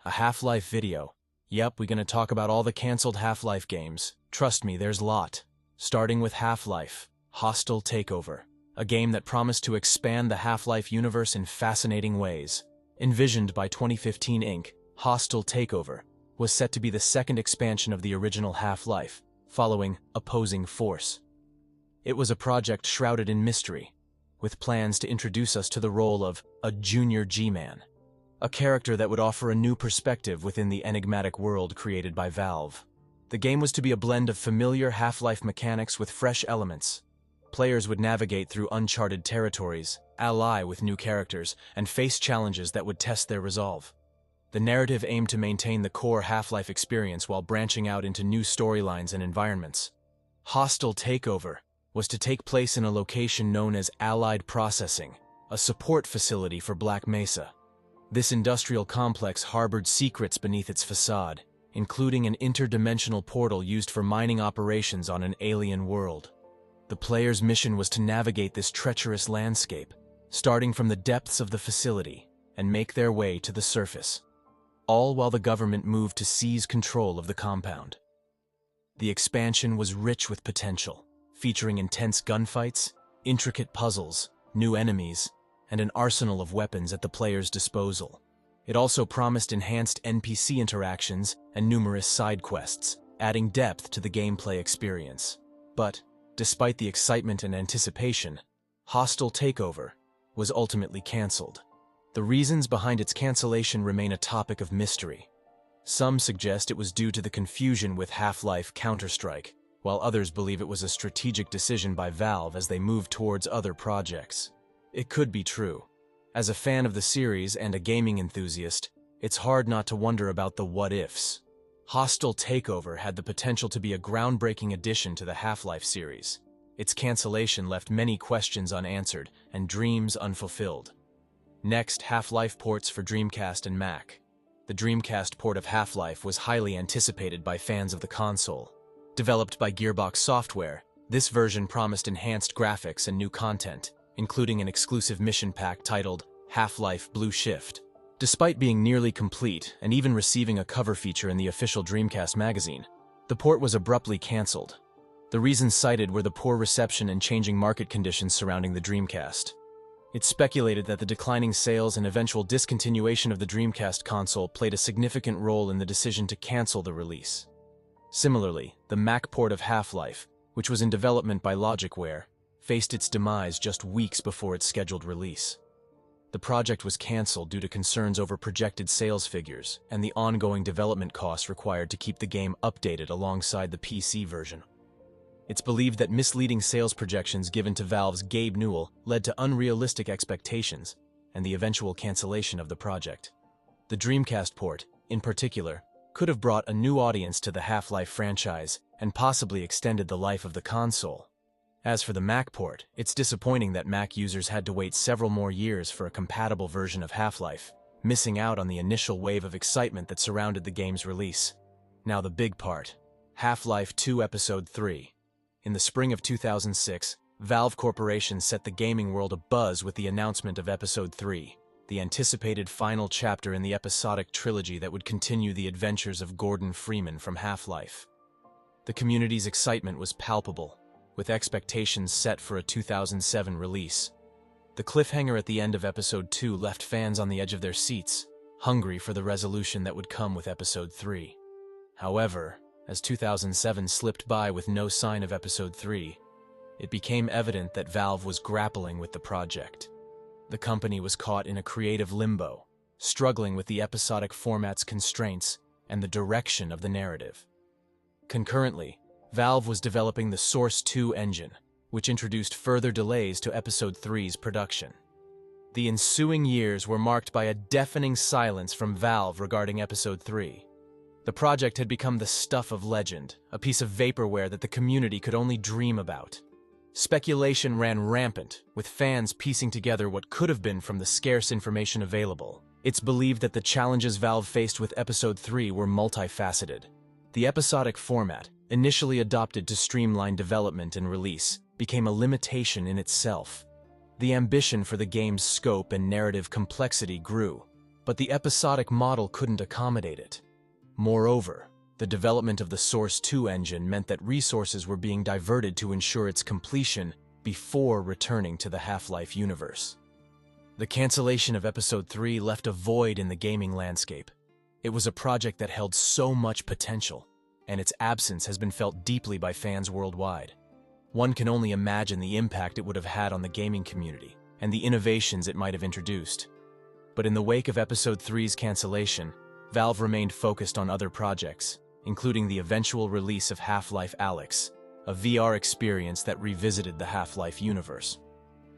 A Half-Life video. Yep, we're gonna talk about all the cancelled Half-Life games. Trust me, there's a lot. Starting with Half-Life, Hostile Takeover. A game that promised to expand the Half-Life universe in fascinating ways. Envisioned by 2015 Inc., Hostile Takeover was set to be the second expansion of the original Half-Life, following Opposing Force. It was a project shrouded in mystery, with plans to introduce us to the role of a junior G-Man, a character that would offer a new perspective within the enigmatic world created by Valve. The game was to be a blend of familiar Half-Life mechanics with fresh elements. Players would navigate through uncharted territories, ally with new characters, and face challenges that would test their resolve. The narrative aimed to maintain the core Half-Life experience while branching out into new storylines and environments. Hostile Takeover was to take place in a location known as Allied Processing, a support facility for Black Mesa. This industrial complex harbored secrets beneath its facade, including an interdimensional portal used for mining operations on an alien world. The player's mission was to navigate this treacherous landscape, starting from the depths of the facility, and make their way to the surface, all while the government moved to seize control of the compound. The expansion was rich with potential, featuring intense gunfights, intricate puzzles, new enemies, and an arsenal of weapons at the player's disposal. It also promised enhanced NPC interactions and numerous side quests, adding depth to the gameplay experience. But, despite the excitement and anticipation, Hostile Takeover was ultimately cancelled. The reasons behind its cancellation remain a topic of mystery. Some suggest it was due to the confusion with Half-Life Counter-Strike, while others believe it was a strategic decision by Valve as they moved towards other projects. It could be true. As a fan of the series and a gaming enthusiast, it's hard not to wonder about the what-ifs. Hostile Takeover had the potential to be a groundbreaking addition to the Half-Life series. Its cancellation left many questions unanswered and dreams unfulfilled. Next, Half-Life ports for Dreamcast and Mac. The Dreamcast port of Half-Life was highly anticipated by fans of the console. Developed by Gearbox Software, this version promised enhanced graphics and new content, including an exclusive mission pack titled Half-Life Blue Shift. Despite being nearly complete and even receiving a cover feature in the official Dreamcast magazine, the port was abruptly cancelled. The reasons cited were the poor reception and changing market conditions surrounding the Dreamcast. It's speculated that the declining sales and eventual discontinuation of the Dreamcast console played a significant role in the decision to cancel the release. Similarly, the Mac port of Half-Life, which was in development by Logicware, faced its demise just weeks before its scheduled release. The project was cancelled due to concerns over projected sales figures and the ongoing development costs required to keep the game updated alongside the PC version. It's believed that misleading sales projections given to Valve's Gabe Newell led to unrealistic expectations and the eventual cancellation of the project. The Dreamcast port, in particular, could have brought a new audience to the Half-Life franchise and possibly extended the life of the console. As for the Mac port, it's disappointing that Mac users had to wait several more years for a compatible version of Half-Life, missing out on the initial wave of excitement that surrounded the game's release. Now the big part, Half-Life 2 Episode 3. In the spring of 2006, Valve Corporation set the gaming world abuzz with the announcement of Episode 3, the anticipated final chapter in the episodic trilogy that would continue the adventures of Gordon Freeman from Half-Life. The community's excitement was palpable, with expectations set for a 2007 release. The cliffhanger at the end of Episode 2 left fans on the edge of their seats, hungry for the resolution that would come with Episode 3. However, as 2007 slipped by with no sign of Episode 3, it became evident that Valve was grappling with the project. The company was caught in a creative limbo, struggling with the episodic format's constraints and the direction of the narrative. Concurrently, Valve was developing the Source 2 engine, which introduced further delays to Episode 3's production. The ensuing years were marked by a deafening silence from Valve regarding Episode 3. The project had become the stuff of legend, a piece of vaporware that the community could only dream about. Speculation ran rampant, with fans piecing together what could have been from the scarce information available. It's believed that the challenges Valve faced with Episode 3 were multifaceted. The episodic format, initially adopted to streamline development and release, became a limitation in itself. The ambition for the game's scope and narrative complexity grew, but the episodic model couldn't accommodate it. Moreover, the development of the Source 2 engine meant that resources were being diverted to ensure its completion before returning to the Half-Life universe. The cancellation of Episode 3 left a void in the gaming landscape. It was a project that held so much potential, and its absence has been felt deeply by fans worldwide. One can only imagine the impact it would have had on the gaming community and the innovations it might have introduced. But in the wake of Episode 3's cancellation, Valve remained focused on other projects, including the eventual release of Half-Life Alyx, a VR experience that revisited the Half-Life universe.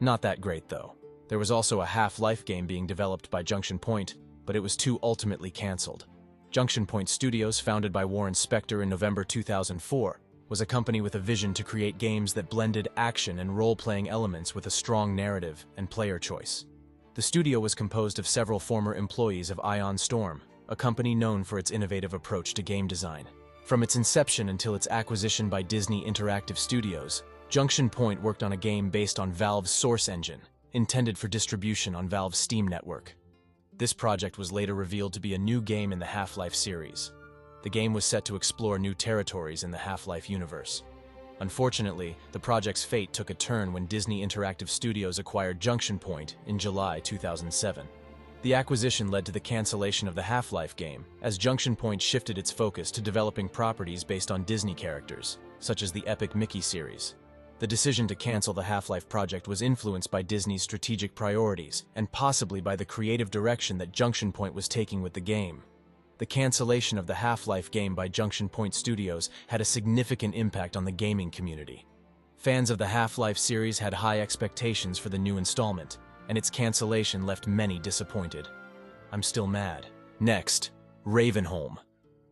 Not that great, though. There was also a Half-Life game being developed by Junction Point, but it was too ultimately cancelled. Junction Point Studios, founded by Warren Spector in November 2004, was a company with a vision to create games that blended action and role-playing elements with a strong narrative and player choice. The studio was composed of several former employees of Ion Storm, a company known for its innovative approach to game design. From its inception until its acquisition by Disney Interactive Studios, Junction Point worked on a game based on Valve's Source engine, intended for distribution on Valve's Steam network. This project was later revealed to be a new game in the Half-Life series. The game was set to explore new territories in the Half-Life universe. Unfortunately, the project's fate took a turn when Disney Interactive Studios acquired Junction Point in July 2007. The acquisition led to the cancellation of the Half-Life game, as Junction Point shifted its focus to developing properties based on Disney characters, such as the epic Mickey series. The decision to cancel the Half-Life project was influenced by Disney's strategic priorities, and possibly by the creative direction that Junction Point was taking with the game. The cancellation of the Half-Life game by Junction Point Studios had a significant impact on the gaming community. Fans of the Half-Life series had high expectations for the new installment, and its cancellation left many disappointed. I'm still mad. Next, Ravenholm.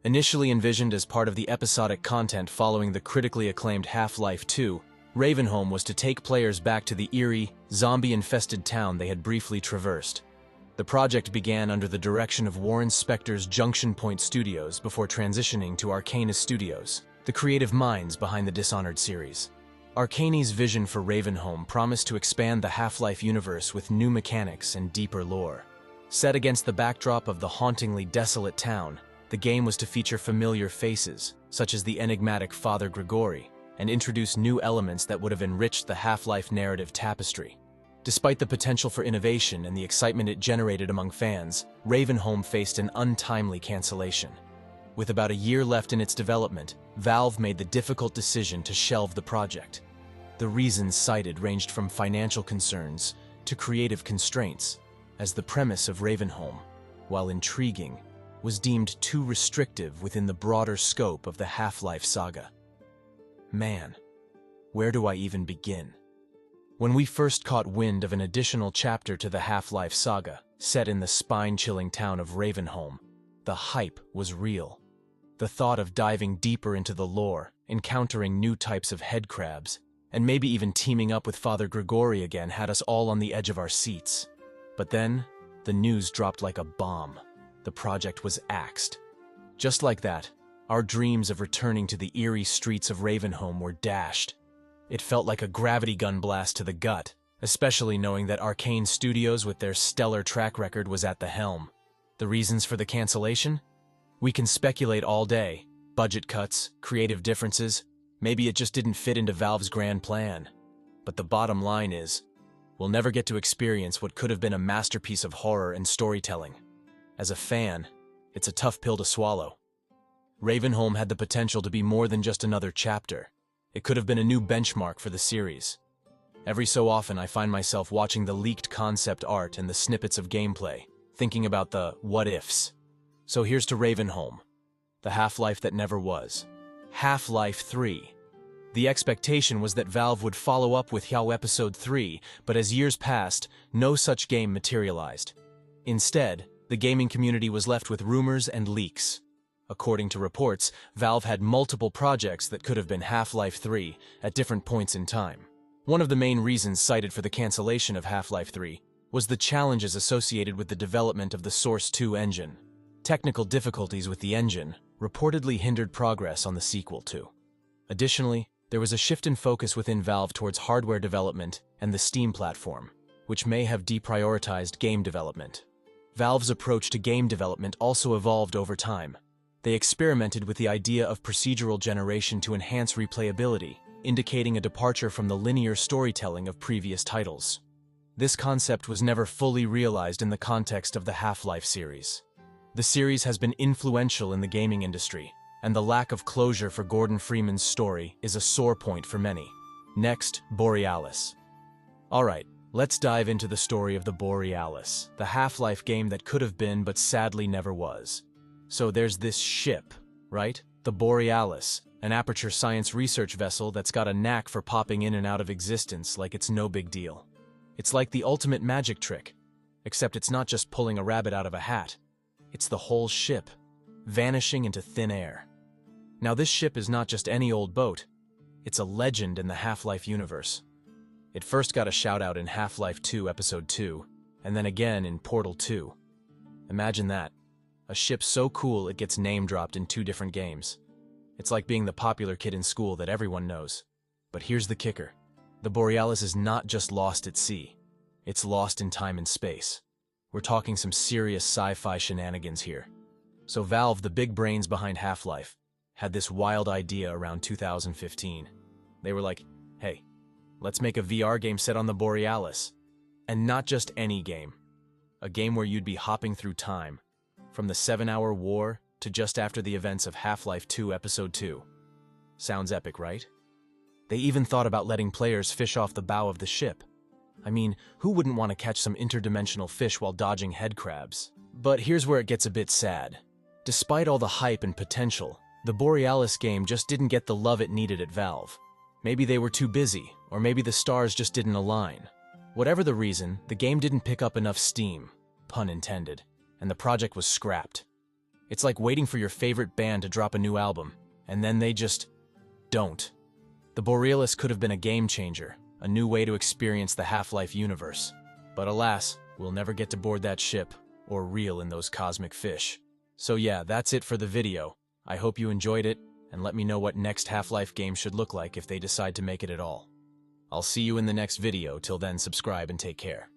Initially envisioned as part of the episodic content following the critically acclaimed Half-Life 2, Ravenholm was to take players back to the eerie, zombie-infested town they had briefly traversed. The project began under the direction of Warren Spector's Junction Point Studios before transitioning to Arcanus Studios, the creative minds behind the Dishonored series. Arcanus' vision for Ravenholm promised to expand the Half-Life universe with new mechanics and deeper lore. Set against the backdrop of the hauntingly desolate town, the game was to feature familiar faces, such as the enigmatic Father Grigori, and introduce new elements that would have enriched the Half-Life narrative tapestry. Despite the potential for innovation and the excitement it generated among fans, Ravenholm faced an untimely cancellation. With about a year left in its development, Valve made the difficult decision to shelve the project. The reasons cited ranged from financial concerns to creative constraints, as the premise of Ravenholm, while intriguing, was deemed too restrictive within the broader scope of the Half-Life saga. Man, where do I even begin? When we first caught wind of an additional chapter to the Half-Life saga, set in the spine-chilling town of Ravenholm, the hype was real. The thought of diving deeper into the lore, encountering new types of headcrabs, and maybe even teaming up with Father Grigori again had us all on the edge of our seats. But then, the news dropped like a bomb. The project was axed. Just like that, our dreams of returning to the eerie streets of Ravenholm were dashed. It felt like a gravity gun blast to the gut, especially knowing that Arcane Studios with their stellar track record was at the helm. The reasons for the cancellation? We can speculate all day. Budget cuts, creative differences, maybe it just didn't fit into Valve's grand plan. But the bottom line is, we'll never get to experience what could have been a masterpiece of horror and storytelling. As a fan, it's a tough pill to swallow. Ravenholm had the potential to be more than just another chapter. It could have been a new benchmark for the series. Every so often I find myself watching the leaked concept art and the snippets of gameplay, thinking about the what-ifs. So here's to Ravenholm, the Half-Life that never was. Half-Life 3. The expectation was that Valve would follow up with HAL Episode 3, but as years passed, no such game materialized. Instead, the gaming community was left with rumors and leaks. According to reports, Valve had multiple projects that could have been Half-Life 3 at different points in time. One of the main reasons cited for the cancellation of Half-Life 3 was the challenges associated with the development of the Source 2 engine. Technical difficulties with the engine reportedly hindered progress on the sequel too. Additionally, there was a shift in focus within Valve towards hardware development and the Steam platform, which may have deprioritized game development. Valve's approach to game development also evolved over time. They experimented with the idea of procedural generation to enhance replayability, indicating a departure from the linear storytelling of previous titles. This concept was never fully realized in the context of the Half-Life series. The series has been influential in the gaming industry, and the lack of closure for Gordon Freeman's story is a sore point for many. Next, Borealis. Alright, let's dive into the story of the Borealis, the Half-Life game that could have been but sadly never was. So there's this ship, right? The Borealis, an aperture science research vessel that's got a knack for popping in and out of existence like it's no big deal. It's like the ultimate magic trick, except it's not just pulling a rabbit out of a hat. It's the whole ship, vanishing into thin air. Now this ship is not just any old boat, it's a legend in the Half-Life universe. It first got a shout-out in Half-Life 2 Episode 2, and then again in Portal 2. Imagine that. A ship so cool it gets name-dropped in 2 different games. It's like being the popular kid in school that everyone knows. But here's the kicker. The Borealis is not just lost at sea. It's lost in time and space. We're talking some serious sci-fi shenanigans here. So Valve, the big brains behind Half-Life, had this wild idea around 2015. They were like, hey, let's make a VR game set on the Borealis. And not just any game. A game where you'd be hopping through time, from the 7-hour war to just after the events of Half-Life 2 Episode 2. Sounds epic, right? They even thought about letting players fish off the bow of the ship. I mean, who wouldn't want to catch some interdimensional fish while dodging head crabs? But here's where it gets a bit sad. Despite all the hype and potential, the Borealis game just didn't get the love it needed at Valve. Maybe they were too busy, or maybe the stars just didn't align. Whatever the reason, the game didn't pick up enough steam, pun intended, and the project was scrapped. It's like waiting for your favorite band to drop a new album, and then they just don't. The Borealis could have been a game changer, a new way to experience the Half-Life universe. But alas, we'll never get to board that ship, or reel in those cosmic fish. So yeah, that's it for the video. I hope you enjoyed it, and let me know what next Half-Life game should look like if they decide to make it at all. I'll see you in the next video. Till then, subscribe and take care.